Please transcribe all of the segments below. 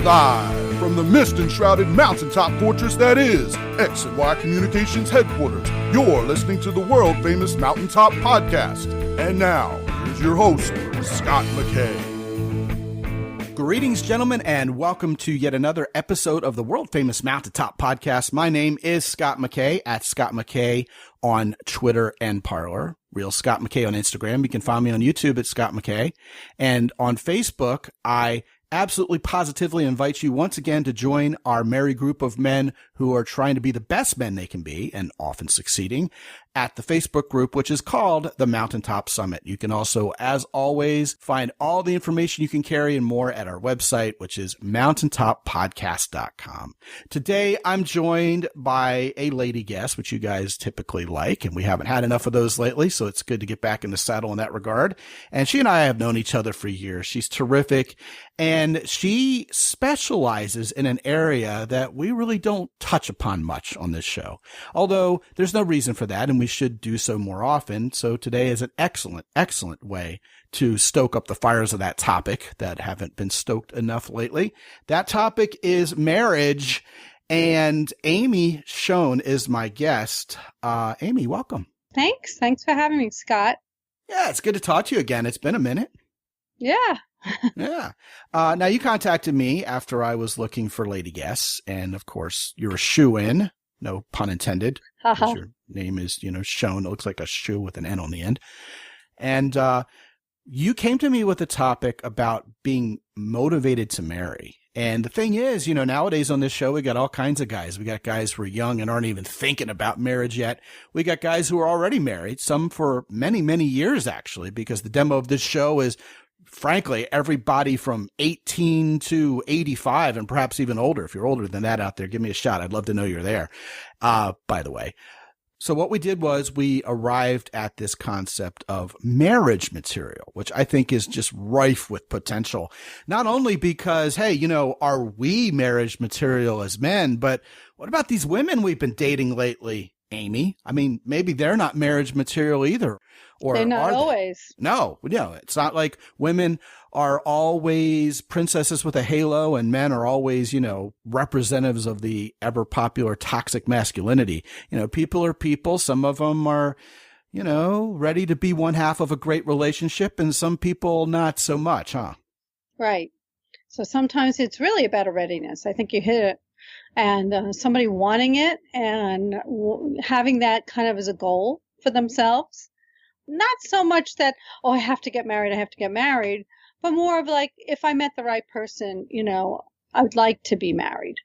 Live from the mist-enshrouded mountaintop fortress that is X and Y Communications headquarters, you're listening to the world-famous Mountaintop Podcast. And now, here's your host, Scott McKay. Greetings, gentlemen, and welcome to yet another episode of the world-famous Mountaintop Podcast. My name is Scott McKay, at Scott McKay on Twitter and Parler. Real Scott McKay on Instagram. You can find me on YouTube at Scott McKay. And on Facebook, I absolutely positively invite you once again to join our merry group of men who are trying to be the best men they can be and often succeeding at the Facebook group, which is called the Mountaintop Summit. You can also, as always, find all the information you can carry and more at our website, which is mountaintoppodcast.com. Today, I'm joined by a lady guest, which you guys typically like, and we haven't had enough of those lately, so it's good to get back in the saddle in that regard. And she and I have known each other for years. She's terrific, and she specializes in an area that we really don't touch upon much on this show, although there's no reason for that, and we should do so more often. So today is an excellent way to stoke up the fires of that topic that haven't been stoked enough lately. That topic is marriage, and Amy Schoen is my guest. Amy, welcome. Thanks for having me, Scott. Yeah, it's good to talk to you again. It's been a minute. Yeah. Yeah. Now, you contacted me after I was looking for lady guests, and of course, you're a shoe-in. No pun intended. Your name is, Schoen. It looks like a shoe with an N on the end. And you came to me with a topic about being motivated to marry. And the thing is, nowadays on this show, we got all kinds of guys. We got guys who are young and aren't even thinking about marriage yet. We got guys who are already married, some for many, many years, actually, because the demo of this show is, frankly, everybody from 18 to 85 and perhaps even older. If you're older than that out there, give me a shout. I'd love to know you're there, by the way. So what we did was we arrived at this concept of marriage material, which I think is just rife with potential. Not only because, hey, are we marriage material as men, but what about these women we've been dating lately, Amy? I mean, maybe they're not marriage material either. Or they're not always. No, it's not like women are always princesses with a halo and men are always, representatives of the ever popular toxic masculinity. People are people. Some of them are, ready to be one half of a great relationship, and some people not so much, huh? Right. So sometimes it's really about a readiness. I think you hit it. And somebody wanting it and having that kind of as a goal for themselves. Not so much that, I have to get married, but more of like, if I met the right person, I would like to be married.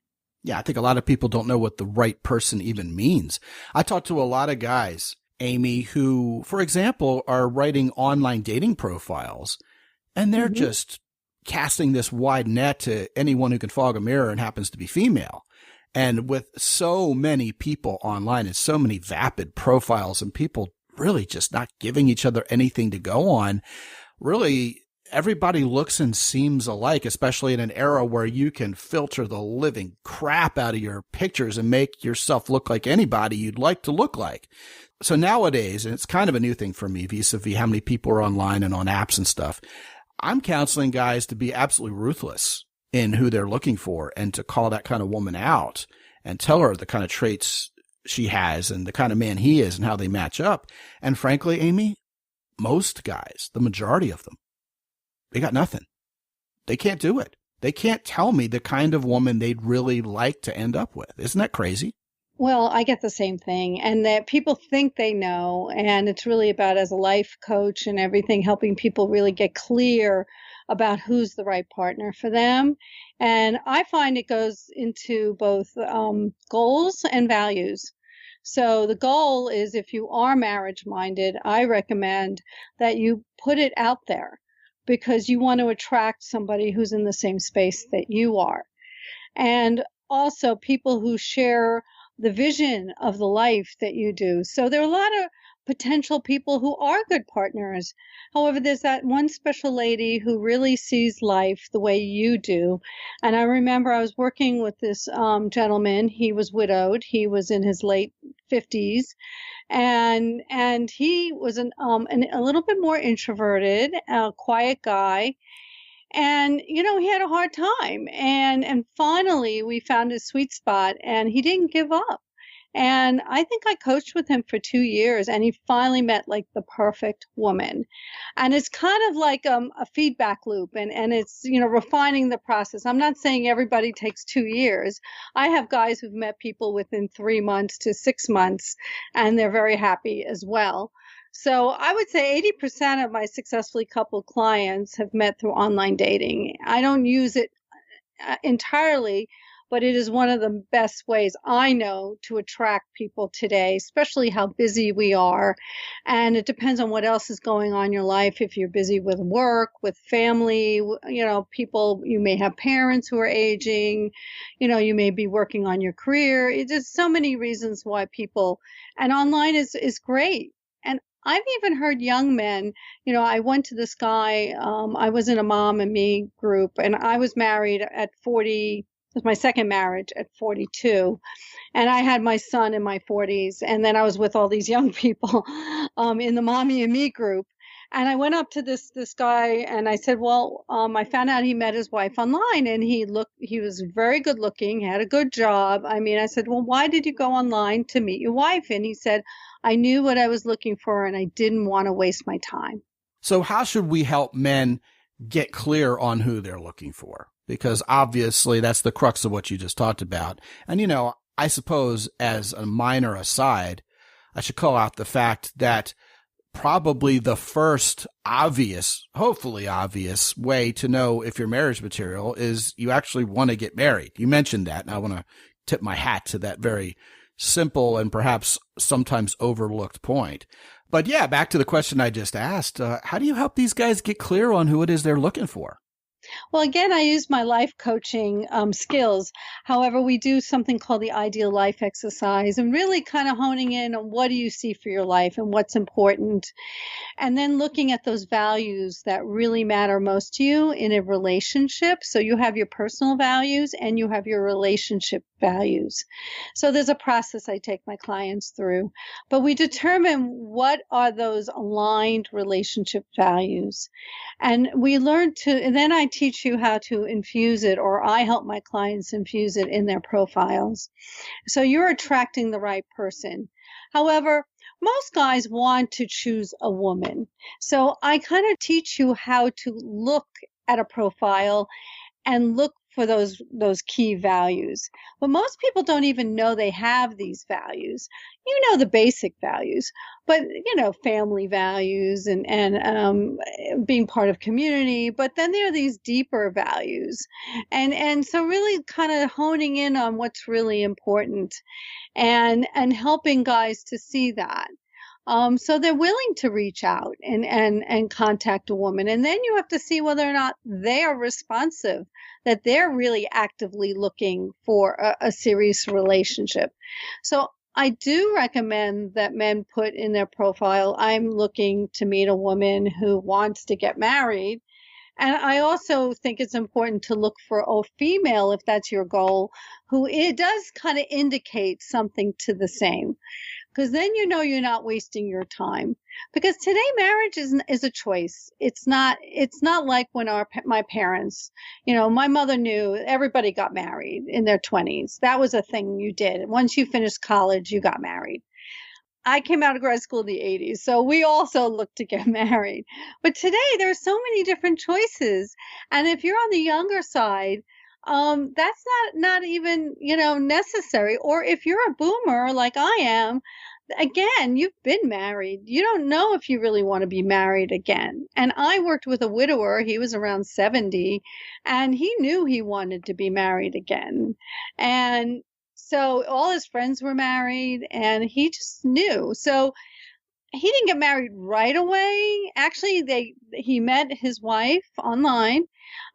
Yeah, I think a lot of people don't know what the right person even means. I talk to a lot of guys, Amy, who, for example, are writing online dating profiles, and they're just casting this wide net to anyone who can fog a mirror and happens to be female. And with so many people online and so many vapid profiles and people really just not giving each other anything to go on, really everybody looks and seems alike, especially in an era where you can filter the living crap out of your pictures and make yourself look like anybody you'd like to look like. So nowadays, and it's kind of a new thing for me vis-a-vis how many people are online and on apps and stuff, I'm counseling guys to be absolutely ruthless in who they're looking for and to call that kind of woman out and tell her the kind of traits she has and the kind of man he is and how they match up. And frankly, Amy, most guys, the majority of them, they got nothing. They can't do it. They can't tell me the kind of woman they'd really like to end up with. Isn't that crazy? Well, I get the same thing, and that people think they know, and it's really about, as a life coach and everything, helping people really get clear about who's the right partner for them. And I find it goes into both goals and values. So the goal is, if you are marriage minded, I recommend that you put it out there because you want to attract somebody who's in the same space that you are. And also people who share the vision of the life that you do. So there are a lot of potential people who are good partners. However, there's that one special lady who really sees life the way you do. And I remember I was working with this gentleman. He was widowed. He was in his late 50s. And he was a little bit more introverted, a quiet guy. And, he had a hard time. And finally we found his sweet spot and he didn't give up. And I think I coached with him for 2 years and he finally met like the perfect woman. And it's kind of like a feedback loop and it's, refining the process. I'm not saying everybody takes 2 years. I have guys who've met people within 3 months to 6 months and they're very happy as well. So I would say 80% of my successfully coupled clients have met through online dating. I don't use it entirely, but it is one of the best ways I know to attract people today, especially how busy we are. And it depends on what else is going on in your life. If you're busy with work, with family, people, you may have parents who are aging, you may be working on your career. There's so many reasons why people, and online is great. And I've even heard young men, I went to this guy, I was in a mom and me group, and I was married at 40. It was my second marriage at 42. And I had my son in my 40s. And then I was with all these young people in the mommy and me group. And I went up to this guy and I said, well, I found out he met his wife online and he was very good looking, had a good job. I said, well, why did you go online to meet your wife? And he said, I knew what I was looking for and I didn't want to waste my time. So how should we help men get clear on who they're looking for? Because obviously that's the crux of what you just talked about. And, I suppose as a minor aside, I should call out the fact that probably the first hopefully obvious way to know if you're marriage material is you actually want to get married. You mentioned that, and I want to tip my hat to that very simple and perhaps sometimes overlooked point. But yeah, back to the question I just asked, how do you help these guys get clear on who it is they're looking for? Well, again, I use my life coaching skills. However, we do something called the ideal life exercise and really kind of honing in on what do you see for your life and what's important. And then looking at those values that really matter most to you in a relationship. So you have your personal values and you have your relationship values. So there's a process I take my clients through. But we determine what are those aligned relationship values. And we learn and then I teach you how to infuse it, or I help my clients infuse it in their profiles. So you're attracting the right person. However, most guys want to choose a woman. So I kind of teach you how to look at a profile and look for those key values. But most people don't even know they have these values. The basic values, but family values and being part of community. But then there are these deeper values, and so really kind of honing in on what's really important, and helping guys to see that. So they're willing to reach out and contact a woman. And then you have to see whether or not they are responsive, that they're really actively looking for a serious relationship. So I do recommend that men put in their profile, I'm looking to meet a woman who wants to get married. And I also think it's important to look for a female, if that's your goal, who it does kind of indicate something to the same. Because then you're not wasting your time. Because today marriage is a choice. It's not like when my parents, my mother knew everybody got married in their 20s. That was a thing you did. Once you finished college, you got married. I came out of grad school in the 80s, so we also looked to get married. But today there are so many different choices. And if you're on the younger side, that's not even, necessary. Or if you're a boomer like I am, again, you've been married. You don't know if you really want to be married again. And I worked with a widower. He was around 70 and he knew he wanted to be married again. And so all his friends were married and he just knew. So he didn't get married right away. Actually, he met his wife online.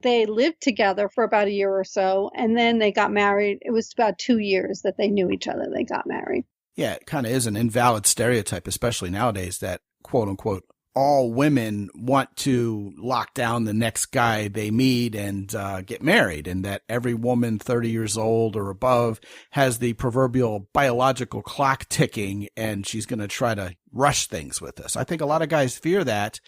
They lived together for about a year or so, and then they got married. It was about 2 years that they knew each other. They got married. Yeah, it kind of is an invalid stereotype, especially nowadays, that quote unquote, all women want to lock down the next guy they meet and get married, and that every woman 30 years old or above has the proverbial biological clock ticking and she's going to try to rush things with us. I think a lot of guys fear that,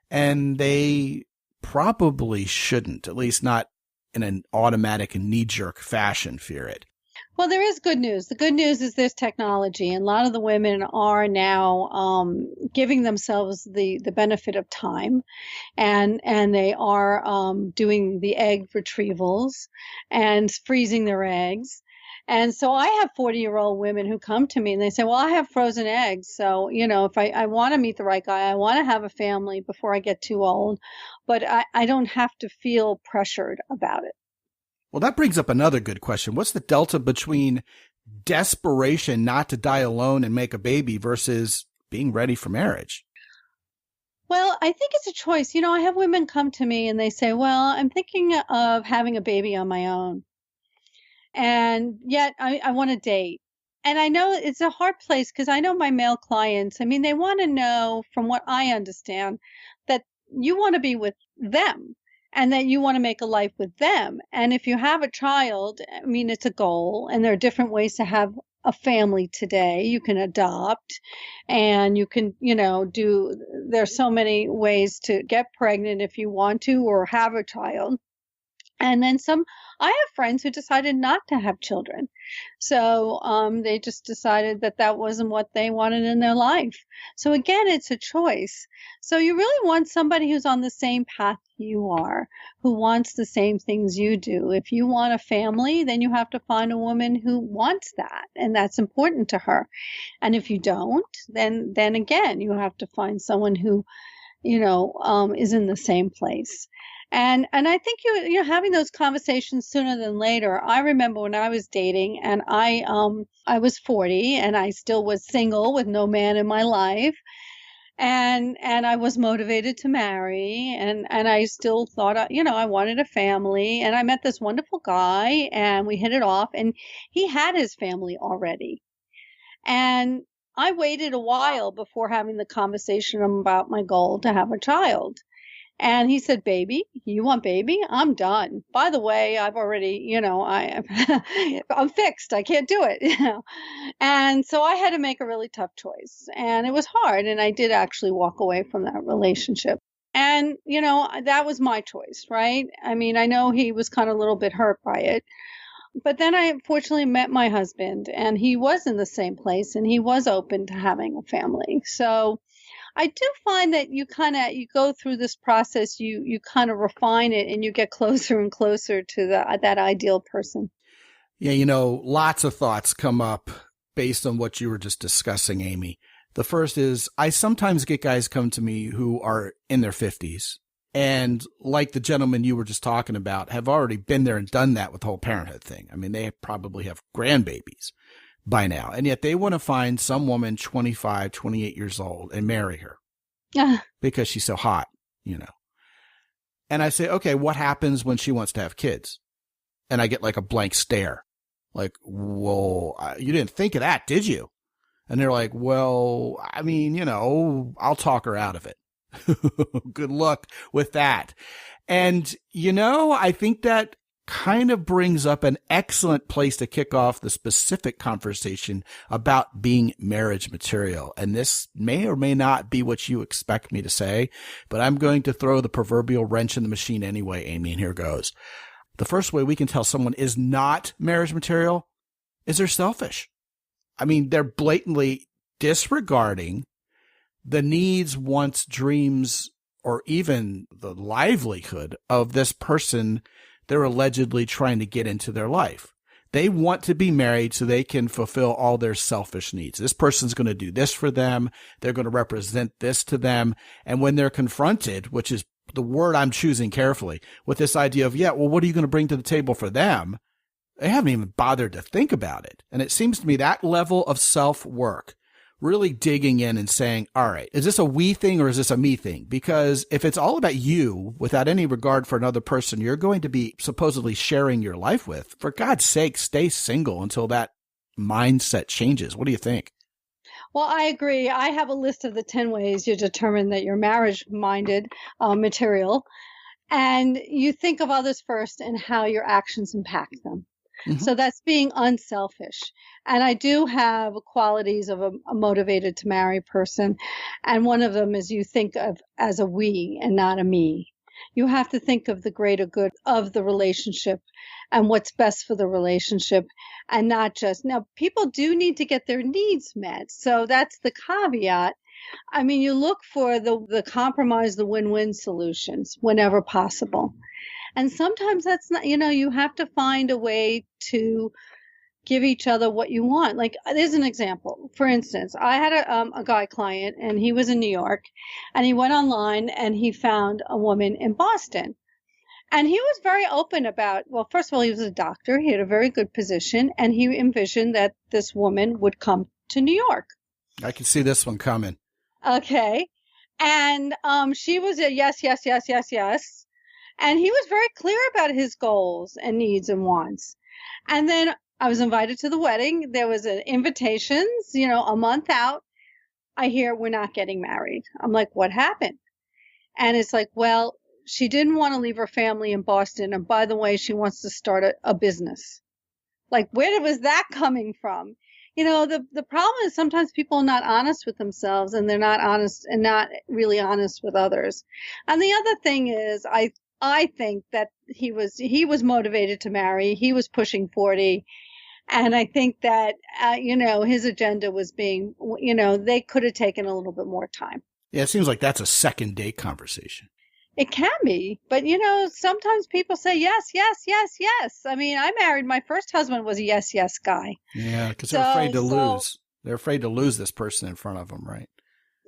and they probably shouldn't, at least not in an automatic and knee-jerk fashion, fear it. Well, there is good news. The good news is there's technology, and a lot of the women are now giving themselves the benefit of time, and they are doing the egg retrievals and freezing their eggs. And so I have 40-year-old women who come to me and they say, well, I have frozen eggs. So, if I want to meet the right guy, I want to have a family before I get too old, but I don't have to feel pressured about it. Well, that brings up another good question. What's the delta between desperation not to die alone and make a baby versus being ready for marriage? Well, I think it's a choice. I have women come to me and they say, well, I'm thinking of having a baby on my own. And yet I want to date. And I know it's a hard place because I know my male clients, they want to know, from what I understand, that you want to be with them and that you want to make a life with them. And if you have a child, it's a goal, and there are different ways to have a family today. You can adopt, and you can, there's so many ways to get pregnant if you want to, or have a child. And then I have friends who decided not to have children. So they just decided that wasn't what they wanted in their life. So again, it's a choice. So you really want somebody who's on the same path you are, who wants the same things you do. If you want a family, then you have to find a woman who wants that, and that's important to her. And if you don't, then again, you have to find someone who, is in the same place. And I think you're having those conversations sooner than later. I remember when I was dating, and I was 40 and I still was single with no man in my life. And I was motivated to marry, and I still thought, I wanted a family. And I met this wonderful guy and we hit it off, and he had his family already. And I waited a while before having the conversation about my goal to have a child. And he said, baby, you want baby? I'm done. By the way, I've already, I'm fixed. I can't do it, And so I had to make a really tough choice, and it was hard. And I did actually walk away from that relationship. And, that was my choice, right? I know he was kind of a little bit hurt by it. But then I fortunately met my husband, and he was in the same place, and he was open to having a family. So I do find that you go through this process, you kind of refine it, and you get closer and closer to that ideal person. Yeah, lots of thoughts come up based on what you were just discussing, Amy. The first is, I sometimes get guys come to me who are in their 50s. And like the gentleman you were just talking about, have already been there and done that with the whole parenthood thing. They probably have grandbabies by now. And yet they want to find some woman 25, 28 years old and marry her because she's so hot, And I say, okay, what happens when she wants to have kids? And I get like a blank stare. Like, whoa, you didn't think of that, did you? And they're like, well, I'll talk her out of it. Good luck with that. And, I think that kind of brings up an excellent place to kick off the specific conversation about being marriage material. And this may or may not be what you expect me to say, but I'm going to throw the proverbial wrench in the machine anyway, Amy, and here goes. The first way we can tell someone is not marriage material is they're selfish. They're blatantly disregarding the needs, wants, dreams, or even the livelihood of this person they're allegedly trying to get into their life. They want to be married so they can fulfill all their selfish needs. This person's going to do this for them. They're going to represent this to them. And when they're confronted, which is the word I'm choosing carefully, with this idea of, what are you going to bring to the table for them? They haven't even bothered to think about it. And it seems to me that level of self-work, really digging in and saying, all right, is this a we thing or is this a me thing? Because if it's all about you without any regard for another person you're going to be supposedly sharing your life with, for God's sake, stay single until that mindset changes. What do you think? Well, I agree. I have a list of the 10 ways you determine that you're marriage-minded material. And you think of others first and how your actions impact them. Mm-hmm. So that's being unselfish. And I do have qualities of a motivated to marry person. And one of them is you think of as a we and not a me. You have to think of the greater good of the relationship and what's best for the relationship, and not just, now people do need to get their needs met. So that's the caveat. I mean, you look for the compromise, the win-win solutions whenever possible. And sometimes that's not, you have to find a way to give each other what you want. Like, there's an example. For instance, I had a guy client, and he was in New York, and he went online and he found a woman in Boston. And he was very open about, well, first of all, he was a doctor. He had a very good position, and he envisioned that this woman would come to New York. I can see this one coming. Okay. And she was a yes, yes, yes, yes, yes. And he was very clear about his goals and needs and wants. And then I was invited to the wedding. There was an invitations, a month out. I hear we're not getting married. I'm like, what happened? And it's like, well, she didn't want to leave her family in Boston. And by the way, she wants to start a business. Like, where was that coming from? The problem is sometimes people are not honest with themselves, and they're not honest and not really honest with others. And the other thing is, I think that he was motivated to marry. He was pushing 40. And I think that, his agenda was being, they could have taken a little bit more time. Yeah, it seems like that's a second date conversation. It can be. But, sometimes people say yes, yes, yes, yes. I mean, I married, my first husband was a yes, yes guy. Yeah, because they're afraid to lose. They're afraid to lose this person in front of them, right?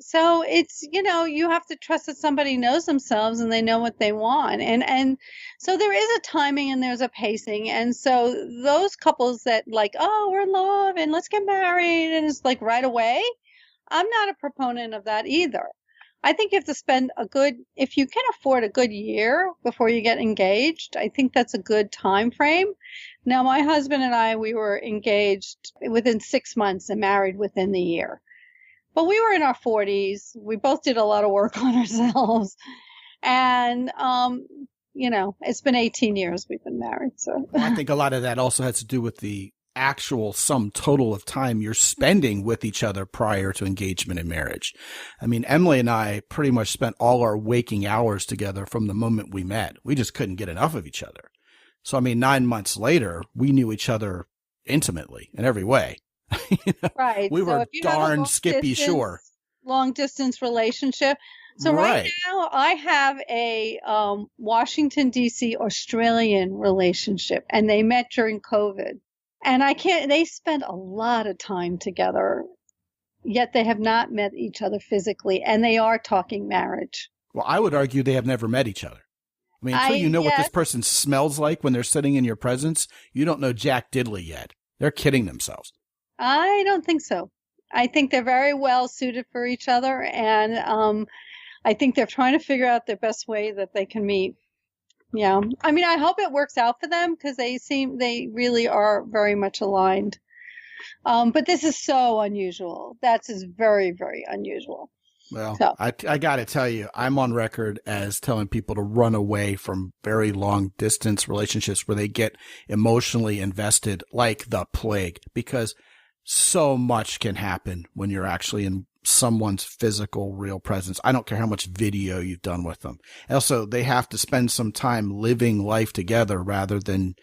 So it's, you have to trust that somebody knows themselves and they know what they want. And so there is a timing and there's a pacing. And so those couples that like, oh, we're in love and let's get married, and it's like right away, I'm not a proponent of that either. I think you have to spend if you can afford a good year before you get engaged, I think that's a good time frame. Now, my husband and I, we were engaged within 6 months and married within the year. But we were in our 40s. We both did a lot of work on ourselves. And, it's been 18 years we've been married. So I think a lot of that also has to do with the actual sum total of time you're spending with each other prior to engagement and marriage. I mean, Emily and I pretty much spent all our waking hours together from the moment we met. We just couldn't get enough of each other. So, 9 months later, we knew each other intimately in every way. Right. We were darn Skippy Shore. Long distance relationship. So right now I have a Washington, D.C. Australian relationship, and they met during COVID. And they spent a lot of time together, yet they have not met each other physically, and they are talking marriage. Well, I would argue they have never met each other. I mean, until you know what this person smells like when they're sitting in your presence, you don't know Jack Diddley yet. They're kidding themselves. I don't think so. I think they're very well suited for each other, and I think they're trying to figure out the best way that they can meet. Yeah. I mean, I hope it works out for them because they really are very much aligned. But this is so unusual. That's very, very unusual. Well, so. I got to tell you, I'm on record as telling people to run away from very long distance relationships where they get emotionally invested like the plague, because so much can happen when you're actually in someone's physical, real presence. I don't care how much video you've done with them. Also, they have to spend some time living life together rather than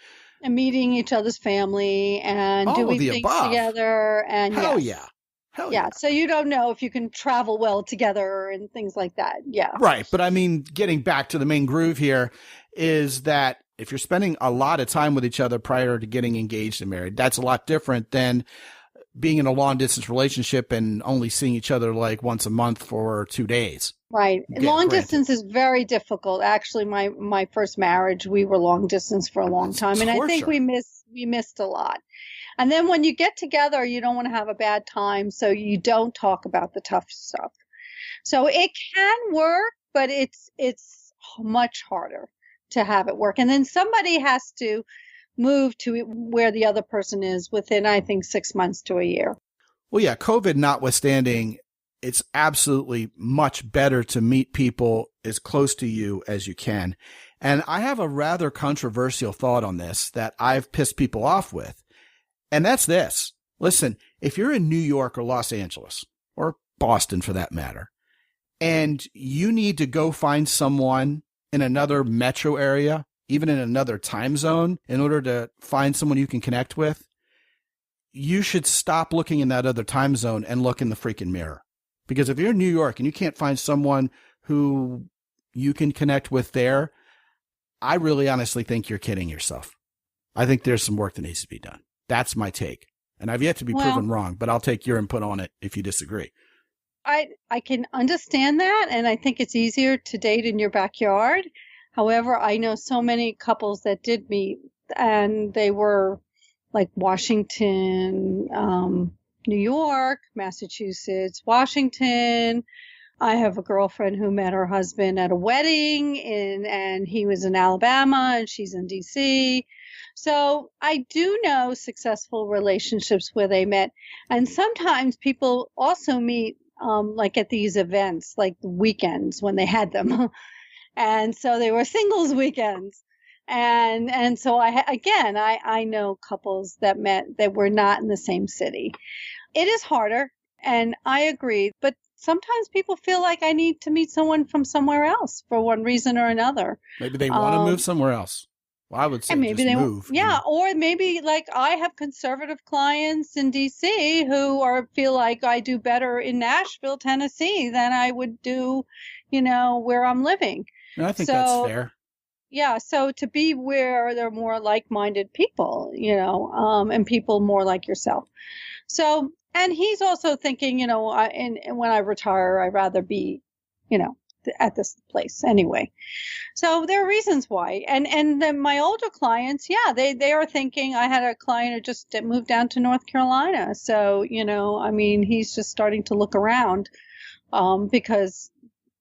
meeting each other's family and doing things together. And Hell yeah. So you don't know if you can travel well together and things like that. Yeah. Right. But I mean, getting back to the main groove here is that if you're spending a lot of time with each other prior to getting engaged and married, that's a lot different than being in a long distance relationship and only seeing each other like once a month for 2 days. Right. Long distance is very difficult. Actually, my first marriage, we were long distance for a long time. And I think we missed a lot. And then when you get together, you don't want to have a bad time. So you don't talk about the tough stuff. So it can work, but it's much harder to have it work. And then somebody has to move to where the other person is within, I think, 6 months to a year. Well, yeah, COVID notwithstanding, it's absolutely much better to meet people as close to you as you can. And I have a rather controversial thought on this that I've pissed people off with. And that's this. Listen, if you're in New York or Los Angeles, or Boston for that matter, and you need to go find someone in another metro area, even in another time zone, in order to find someone you can connect with, you should stop looking in that other time zone and look in the freaking mirror. Because if you're in New York and you can't find someone who you can connect with there, I really honestly think you're kidding yourself. I think there's some work that needs to be done. That's my take. And I've yet to be proven wrong, but I'll take your input on it if you disagree. I can understand that, and I think it's easier to date in your backyard. However, I know so many couples that did meet, and they were like Washington, New York, Massachusetts, Washington. I have a girlfriend who met her husband at a wedding, and he was in Alabama, and she's in D.C. So I do know successful relationships where they met. And sometimes people also meet like at these events, like the weekends when they had them. And so they were singles weekends. And so I know couples that met that were not in the same city. It is harder, and I agree. But sometimes people feel like I need to meet someone from somewhere else for one reason or another. Maybe they want to move somewhere else. Well, I would say maybe just move. Yeah, or maybe like I have conservative clients in D.C. who feel like I do better in Nashville, Tennessee than I would do, where I'm living. And I think that's fair. Yeah, so to be where there are more like-minded people, and people more like yourself. So, and he's also thinking, and when I retire, I'd rather be, at this place anyway. So there are reasons why. And then my older clients, yeah, they are thinking. I had a client who just moved down to North Carolina. So, he's just starting to look around because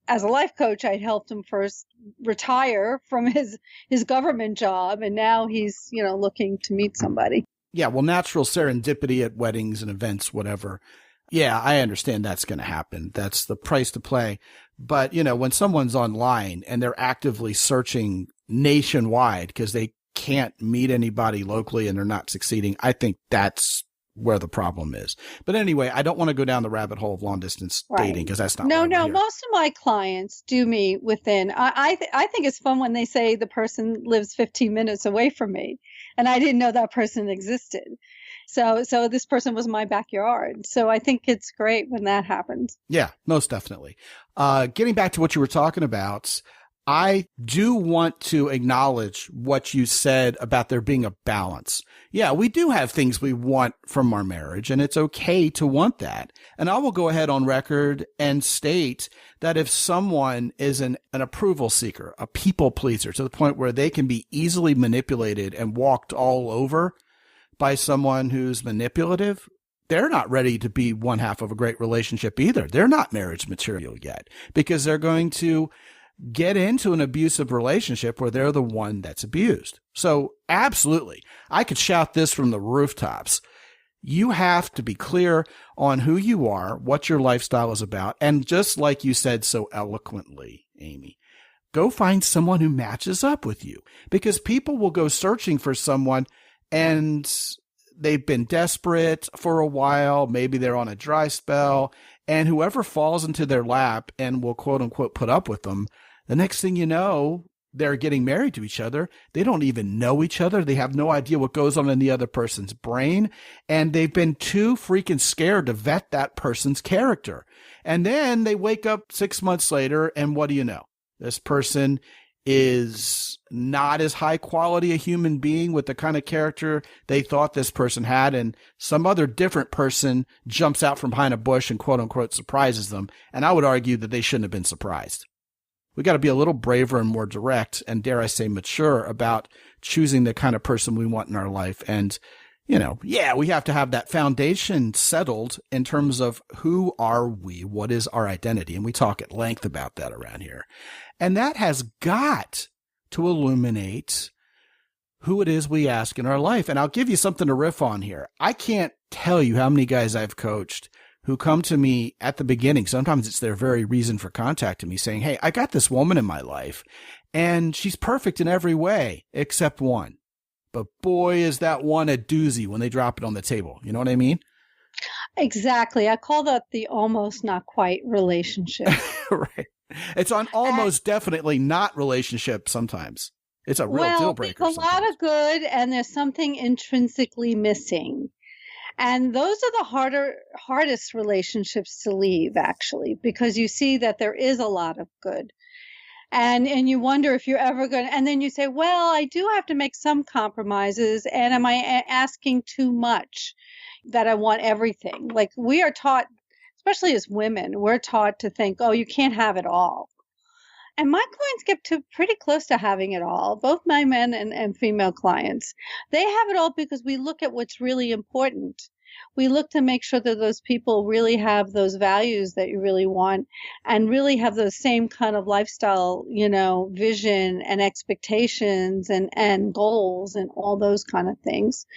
as a life coach, I helped him first retire from his government job. And now he's, looking to meet somebody. Yeah, well, natural serendipity at weddings and events, whatever. Yeah, I understand that's going to happen. That's the price to play. But, when someone's online and they're actively searching nationwide because they can't meet anybody locally and they're not succeeding, I think that's where the problem is. But anyway, I don't want to go down the rabbit hole of long distance dating because that's not. No. Most of my clients do meet within. I think it's fun when they say the person lives 15 minutes away from me, and I didn't know that person existed. So this person was my backyard. So I think it's great when that happens. Yeah, most definitely. Getting back to what you were talking about, I do want to acknowledge what you said about there being a balance. Yeah, we do have things we want from our marriage, and it's okay to want that. And I will go ahead on record and state that if someone is an approval seeker, a people pleaser, to the point where they can be easily manipulated and walked all over by someone who's manipulative, they're not ready to be one half of a great relationship either. They're not marriage material yet because they're going to get into an abusive relationship where they're the one that's abused. So absolutely, I could shout this from the rooftops. You have to be clear on who you are, what your lifestyle is about. And just like you said so eloquently, Amy, go find someone who matches up with you, because people will go searching for someone and they've been desperate for a while. Maybe they're on a dry spell, and whoever falls into their lap and will quote unquote put up with them, the next thing you know, they're getting married to each other. They don't even know each other. They have no idea what goes on in the other person's brain. And they've been too freaking scared to vet that person's character. And then they wake up 6 months later, and what do you know? This person is not as high quality a human being with the kind of character they thought this person had, and some other different person jumps out from behind a bush and quote unquote surprises them. And I would argue that they shouldn't have been surprised. We got to be a little braver and more direct, and dare I say mature, about choosing the kind of person we want in our life. And, we have to have that foundation settled in terms of who are we? What is our identity? And we talk at length about that around here. And that has got to illuminate who it is we ask in our life. And I'll give you something to riff on here. I can't tell you how many guys I've coached who come to me at the beginning. Sometimes it's their very reason for contacting me, saying, hey, I got this woman in my life and she's perfect in every way except one. But boy, is that one a doozy when they drop it on the table. You know what I mean? Exactly. I call that the almost not quite relationship. Right. It's on almost definitely not relationship sometimes. It's a real deal breaker. There's a lot of good and there's something intrinsically missing. And those are the hardest relationships to leave, actually, because you see that there is a lot of good. And you wonder if you're ever going to, and then you say, well, I do have to make some compromises. And am I asking too much that I want everything? Like we are taught, especially as women, we're taught to think, oh, you can't have it all. And my clients get to pretty close to having it all, both my men and female clients. They have it all because we look at what's really important. We look to make sure that those people really have those values that you really want and really have those same kind of lifestyle, vision and expectations and goals and all those kind of things.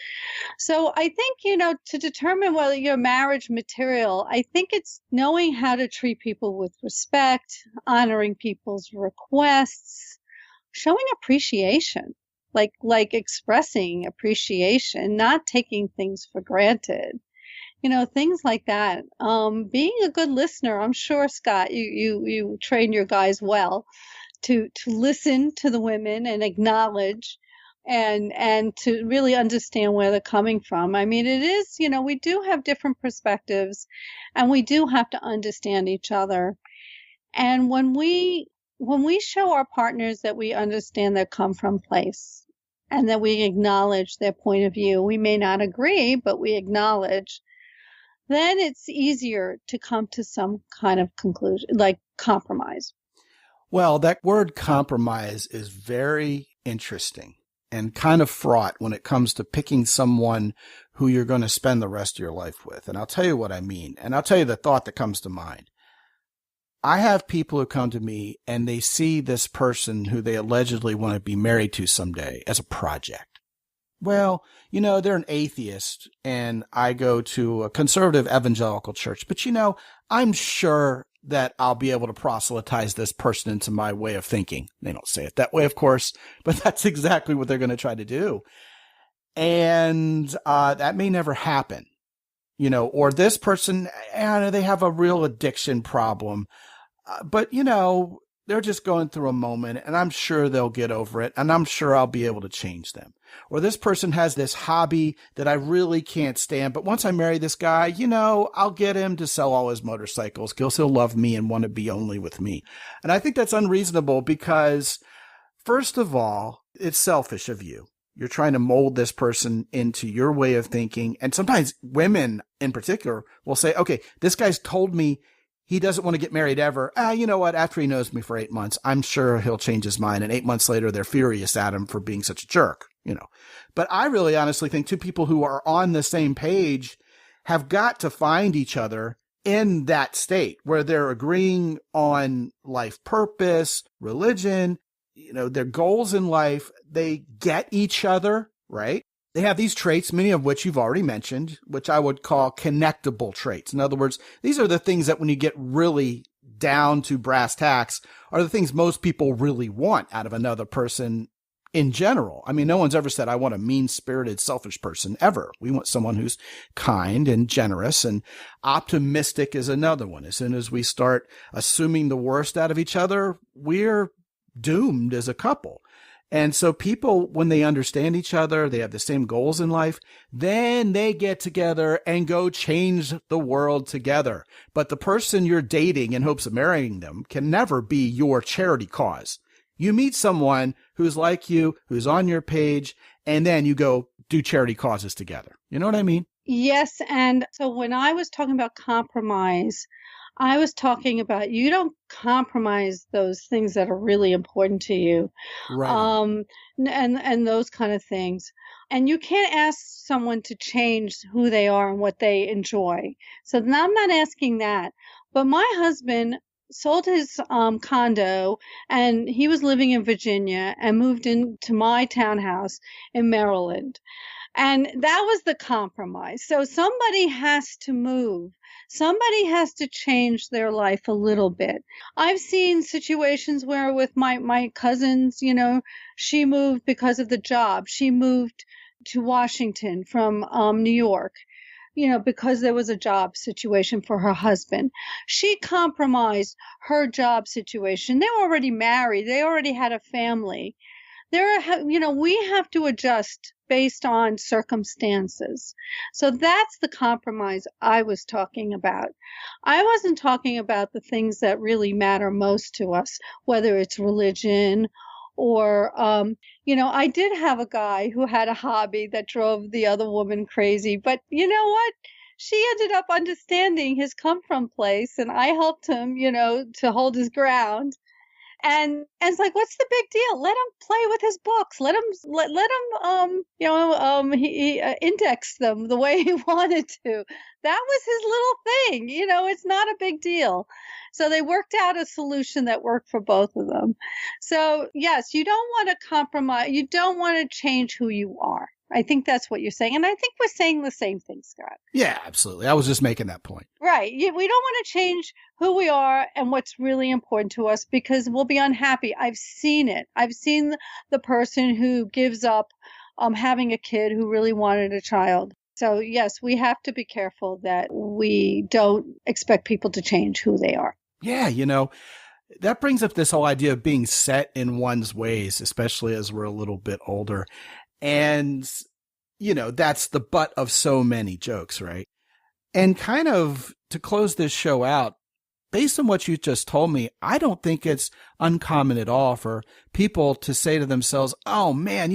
So I think, to determine whether you're marriage material, I think it's knowing how to treat people with respect, honoring people's requests, showing appreciation, like expressing appreciation, not taking things for granted, things like that. Being a good listener, I'm sure, Scott, you train your guys well to listen to the women and acknowledge and to really understand where they're coming from. I mean, it is, we do have different perspectives and we do have to understand each other. And when we show our partners that we understand their come from place and that we acknowledge their point of view, we may not agree, but we acknowledge, then it's easier to come to some kind of conclusion, like compromise. Well, that word compromise is very interesting and kind of fraught when it comes to picking someone who you're going to spend the rest of your life with. And I'll tell you what I mean. And I'll tell you the thought that comes to mind. I have people who come to me and they see this person who they allegedly want to be married to someday as a project. Well, they're an atheist and I go to a conservative evangelical church, but I'm sure that I'll be able to proselytize this person into my way of thinking. They don't say it that way, of course, but that's exactly what they're going to try to do. And that may never happen, or this person, they have a real addiction problem, but they're just going through a moment and I'm sure they'll get over it and I'm sure I'll be able to change them. Or this person has this hobby that I really can't stand, but once I marry this guy, I'll get him to sell all his motorcycles because he'll love me and want to be only with me. And I think that's unreasonable because, first of all, it's selfish of you. You're trying to mold this person into your way of thinking. And sometimes women in particular will say, okay, this guy's told me he doesn't want to get married ever. You know what? After he knows me for 8 months, I'm sure he'll change his mind. And 8 months later, they're furious at him for being such a jerk, But I really honestly think two people who are on the same page have got to find each other in that state where they're agreeing on life purpose, religion, their goals in life. They get each other, right? They have these traits, many of which you've already mentioned, which I would call connectable traits. In other words, these are the things that when you get really down to brass tacks are the things most people really want out of another person in general. I mean, no one's ever said, I want a mean-spirited, selfish person ever. We want someone who's kind and generous, and optimistic is another one. As soon as we start assuming the worst out of each other, we're doomed as a couple. And so people, when they understand each other, they have the same goals in life, then they get together and go change the world together. But the person you're dating in hopes of marrying them can never be your charity cause. You meet someone who's like you, who's on your page, and then you go do charity causes together. You know what I mean? Yes. And so when I was talking about compromise, I was talking about you don't compromise those things that are really important to you, Right. and those kind of things. And you can't ask someone to change who they are and what they enjoy. So now I'm not asking that. But my husband sold his condo, and he was living in Virginia and moved into my townhouse in Maryland. And that was the compromise. So somebody has to move. Somebody has to change their life a little bit. I've seen situations where with my cousins, she moved because of the job. She moved to Washington from New York. because there was a job situation for her husband. She compromised her job situation. They were already married. They already had a family. We have to adjust based on circumstances. So that's the compromise I was talking about. I wasn't talking about the things that really matter most to us, whether it's religion or, I did have a guy who had a hobby that drove the other woman crazy. But you know what? She ended up understanding his come from place, and I helped him, to hold his ground. And it's like, what's the big deal? Let him play with his books. Let him he index them the way he wanted to. That was his little thing. It's not a big deal. So they worked out a solution that worked for both of them. So yes, you don't want to compromise. You don't want to change who you are. I think that's what you're saying. And I think we're saying the same thing, Scott. Yeah, absolutely. I was just making that point. Right. We don't want to change who we are and what's really important to us because we'll be unhappy. I've seen it. I've seen the person who gives up having a kid who really wanted a child. So yes, we have to be careful that we don't expect people to change who they are. Yeah, that brings up this whole idea of being set in one's ways, especially as we're a little bit older. And, that's the butt of so many jokes, right? And kind of to close this show out, based on what you just told me, I don't think it's uncommon at all for people to say to themselves, oh man,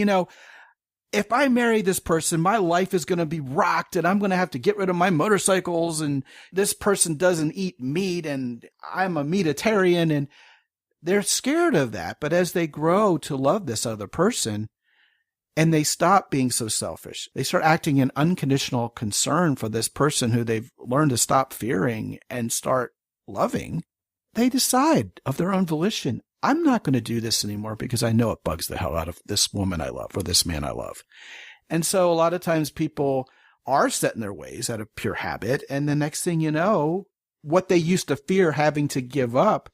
if I marry this person, my life is going to be rocked and I'm going to have to get rid of my motorcycles and this person doesn't eat meat and I'm a meatitarian, and they're scared of that. But as they grow to love this other person, and they stop being so selfish, they start acting in unconditional concern for this person who they've learned to stop fearing and start loving, they decide of their own volition, I'm not going to do this anymore because I know it bugs the hell out of this woman I love or this man I love. And so a lot of times people are set in their ways out of pure habit. And the next thing you know, what they used to fear having to give up,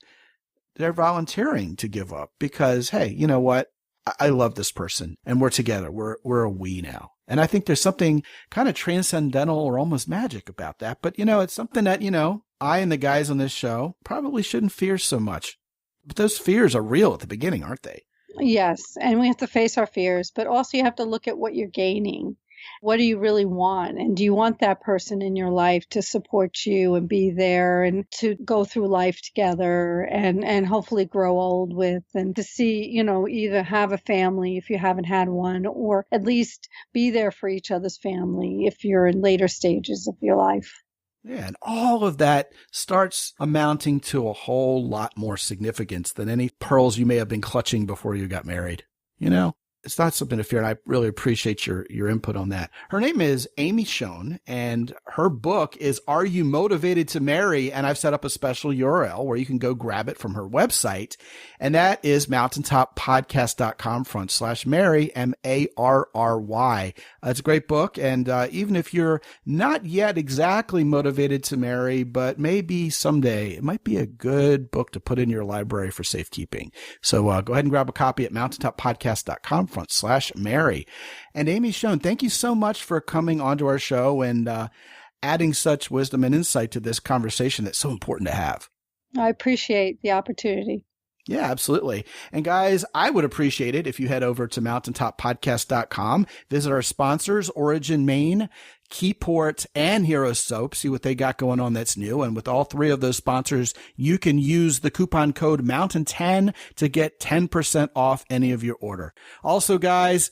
they're volunteering to give up because, hey, you know what? I love this person and we're together. We're a we now. And I think there's something kind of transcendental or almost magic about that. But, it's something that, I and the guys on this show probably shouldn't fear so much. But those fears are real at the beginning, aren't they? Yes. And we have to face our fears, but also you have to look at what you're gaining. What do you really want? And do you want that person in your life to support you and be there and to go through life together and hopefully grow old with, and to see, either have a family if you haven't had one, or at least be there for each other's family if you're in later stages of your life. Yeah, and all of that starts amounting to a whole lot more significance than any pearls you may have been clutching before you got married. It's not something to fear, and I really appreciate your input on that. Her name is Amy Schoen, and her book is Are You Motivated to Marry? And I've set up a special URL where you can go grab it from her website, and that is mountaintoppodcast.com/Mary, Marry. It's a great book, and even if you're not yet exactly motivated to marry, but maybe someday, it might be a good book to put in your library for safekeeping. So go ahead and grab a copy at mountaintoppodcast.com/Mary. And Amy Schoen, thank you so much for coming onto our show and adding such wisdom and insight to this conversation that's so important to have. I appreciate the opportunity. Yeah, absolutely. And guys, I would appreciate it if you head over to mountaintoppodcast.com, visit our sponsors, Origin Maine, Keyport, and Hero Soap, see what they got going on that's new. And with all three of those sponsors, you can use the coupon code MOUNTAIN10 to get 10% off any of your order. Also, guys,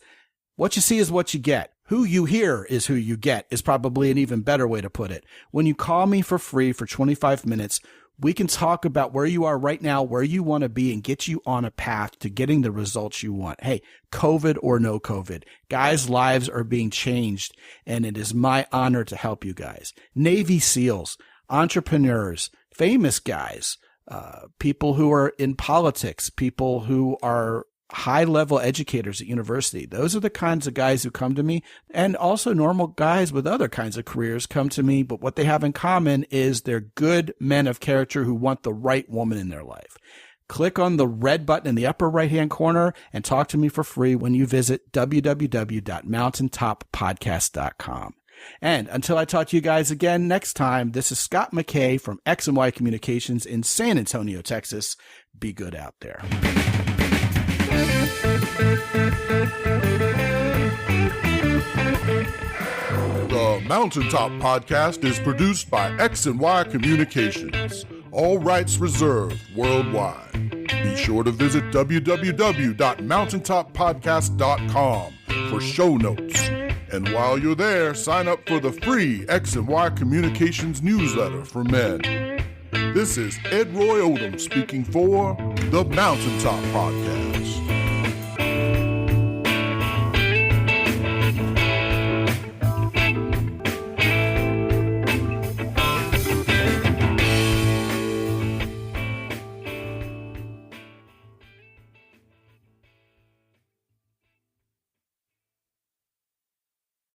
what you see is what you get. Who you hear is who you get is probably an even better way to put it. When you call me for free for 25 minutes, we can talk about where you are right now, where you want to be, and get you on a path to getting the results you want. Hey, COVID or no COVID, guys' lives are being changed, and it is my honor to help you guys. Navy SEALs, entrepreneurs, famous guys, people who are in politics, people who are high-level educators at university. Those are the kinds of guys who come to me, and also normal guys with other kinds of careers come to me, but what they have in common is they're good men of character who want the right woman in their life. Click on the red button in the upper right-hand corner and talk to me for free when you visit www.mountaintoppodcast.com. And until I talk to you guys again next time, this is Scott McKay from X&Y Communications in San Antonio, Texas. Be good out there. The Mountaintop Podcast is produced by X&Y Communications. All rights reserved worldwide. Be sure to visit www.mountaintoppodcast.com for show notes. And while you're there, sign up for the free X&Y Communications newsletter for men. This is Ed Roy Odom speaking for the Mountaintop Podcast.